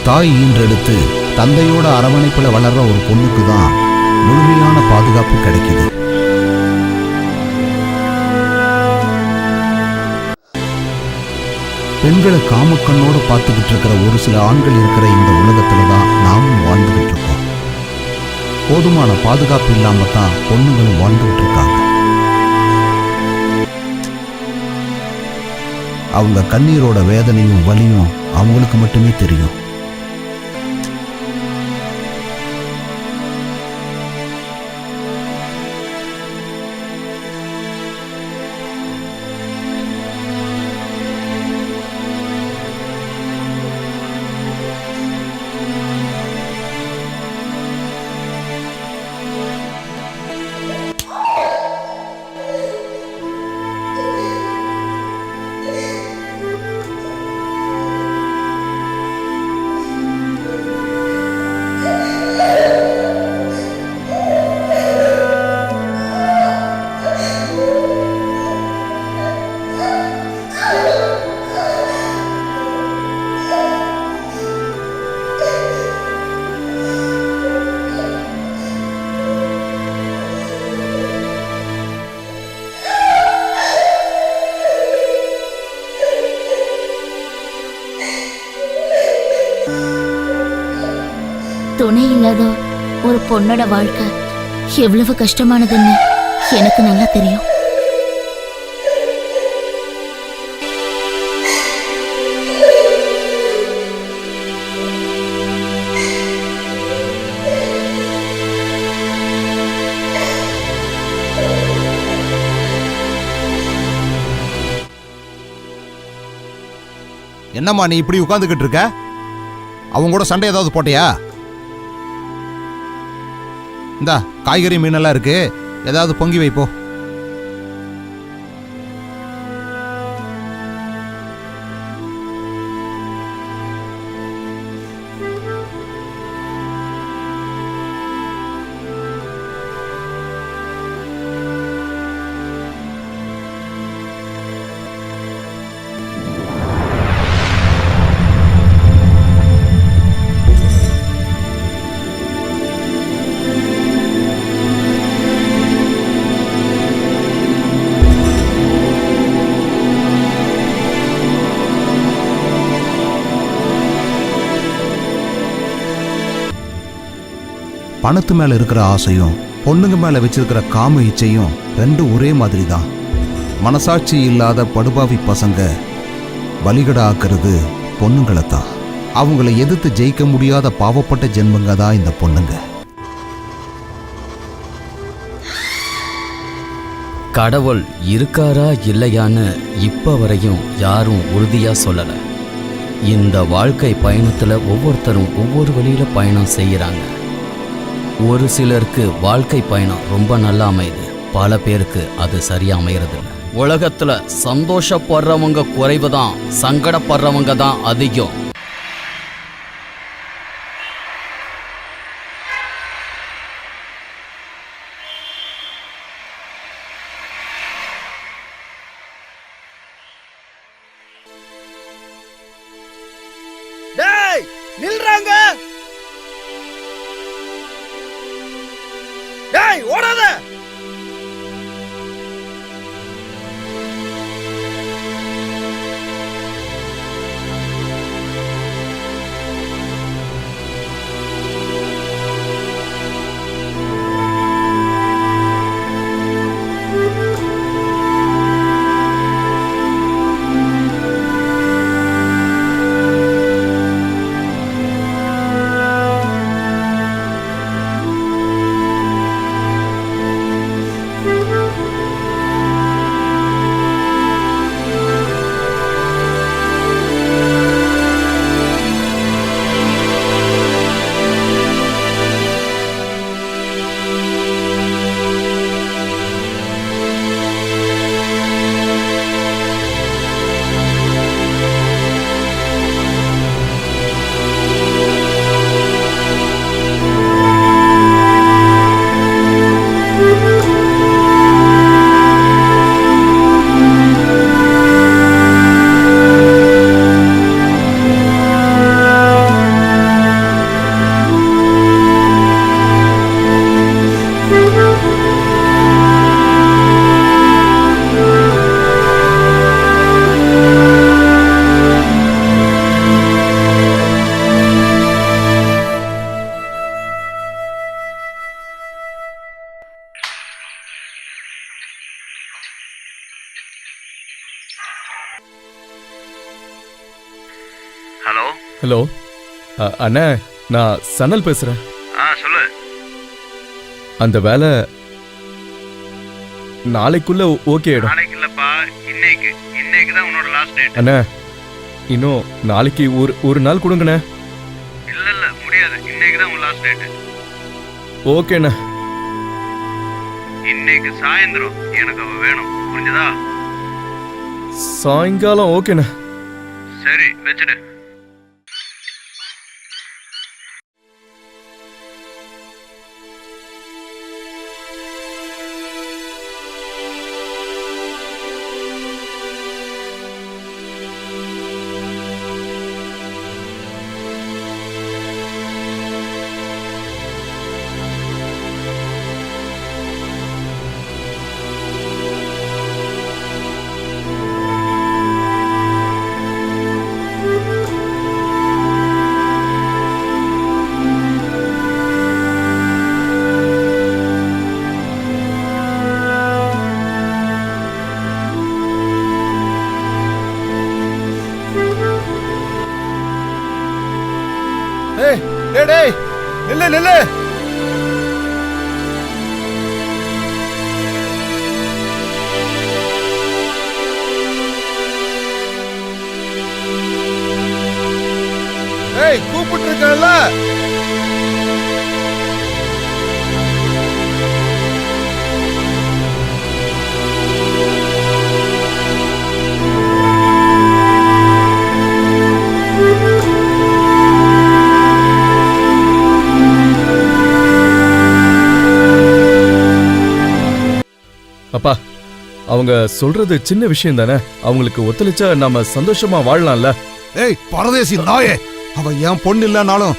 தாய் ஈன்றெடுத்து தந்தையோட அரவணைப்புல வளர்ற ஒரு பொண்ணுக்கு தான் முழுமையான பாதுகாப்பு கிடைக்குது. பெண்களை காமக்கண்ணோடு பார்த்துக்கிட்டு இருக்கிற ஒரு சில ஆண்கள் இருக்கிற இந்த உலகத்துல தான் நாமும் வாழ்ந்துகிட்டு இருக்கோம். போதுமான பாதுகாப்பு இல்லாம தான் பொண்ணுங்களும் வாழ்ந்துகிட்டு இருக்காங்க. அவங்க கண்ணீரோட வேதனையும் வலியும் அவங்களுக்கு மட்டுமே தெரியும். துணை இல்லாத ஒரு பொண்ணோட வாழ்க்கை எவ்வளவு கஷ்டமானதுன்னு எனக்கு நல்லா தெரியும். என்னம்மா நீ இப்படி உட்கார்ந்துகிட்டு இருக்க? அவங்க கூட சண்டை ஏதாவது போட்டியா? இந்தா காய்கறி மீனெல்லாம் இருக்கு, ஏதாவது பொங்கி வைப்போ. பணத்து மேல இருக்கிற ஆசையும் பொண்ணுங்க மேல வச்சிருக்கிற காம இச்சையும் ரெண்டும் ஒரே மாதிரி தான். மனசாட்சி இல்லாத படுபாவி பசங்க பலிகடா ஆக்குறது பொண்ணுங்களை தான். அவங்கள எதிர்த்து ஜெயிக்க முடியாத பாவப்பட்ட ஜென்மங்க தான் இந்த பொண்ணுங்க. கடவுள் இருக்காரா இல்லையான்னு இப்ப வரையும் யாரும் உறுதியா சொல்லல. இந்த வாழ்க்கை பயணத்துல ஒவ்வொருத்தரும் ஒவ்வொரு வழியில பயணம் செய்யறாங்க. ஒரு சிலருக்கு வாழ்க்கை பயணம் ரொம்ப நல்லா அமையுது, பல பேருக்கு அது சரியா அமையறது இல்லை. உலகத்துல சந்தோஷப்படுறவங்க குறைவுதான், சங்கடப்படுறவங்க தான் அதிகம். டேய் நில்றாங்க, டேய் ஓடாத. ஹலோ ஹலோ அண்ணே, நான் சனல் பேசுறேன். சொல்லு. அந்த வேலை நாளைக்குள்ள ஓகே ஆயிடும். நாளைக்கு இல்லப்பா, இன்னைக்கு தான் உன்னோட லாஸ்ட் டேட். அண்ணே, இன்னும் நாளைக்கு ஒரு நாள் கொடுங்கண்ணே. இல்ல முடியாது, இன்னைக்கு தான் உன் லாஸ்ட் டேட். ஓகேண்ணே. இன்னைக்கு சாயந்தரம் எனக்கு அவ வேணும், புரிஞ்சதா? சாயங்காலம் ஓகேண்ணே. சரி, வச்சுடு. டேய் நில்லு நில்லு. ஏய், கூப்பிட்டு இருக்கல. அப்பா, அவங்க சொல்றது சின்ன விஷயம் தானே. அவங்களுக்கு ஒத்துழைச்சா நாம சந்தோஷமா வாழலாம்ல. ஏய் பரதேசி நாயே, அவ என் பொண்ணு இல்லனாலும்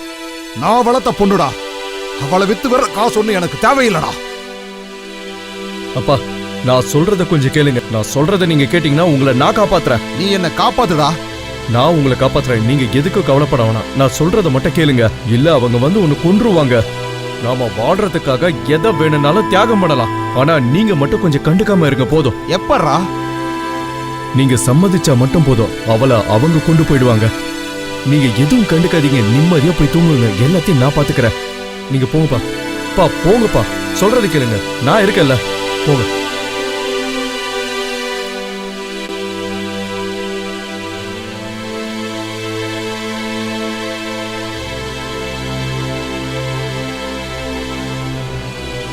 நான் வளர்த்த பொண்ணுடா. அவளை வித்து வர காசு ஒண்ணு எனக்கு தேவையில்லடா. அப்பா, நான் சொல்றத கொஞ்சம் கேளுங்க. நான் சொல்றத நீங்க கேட்டீங்கன்னா உங்களை நான் காப்பாத்துறேன். நீ என்ன காப்பாத்துடா. நான் உங்களை காப்பாத்துறேன். நீங்க எதுக்கும் கவலைப்பட வேணாம். நான் சொல்றத மட்டும் கேளுங்க. இல்ல அவங்க வந்து உன்னை கொன்றுவாங்க. நாம வாடுறதுக்காக எதை வேணும்னாலும் தியாகம் பண்ணலாம். ஆனா நீங்க மட்டும் கொஞ்சம் கண்டுக்காம இருங்க போதும். எப்பறா? நீங்க சம்மதிச்சா மட்டும் போதும். அவளை அவங்க கொண்டு போயிடுவாங்க. நீங்க எதுவும் கண்டுக்காதீங்க. நிம்மதியா போய் தூங்குங்க. எல்லாத்தையும் நான் பாத்துக்கிறேன். நீங்க போங்கப்பா. போங்கப்பா. சொல்றது கேளுங்க. நான் இருக்கேன்ல. போங்க.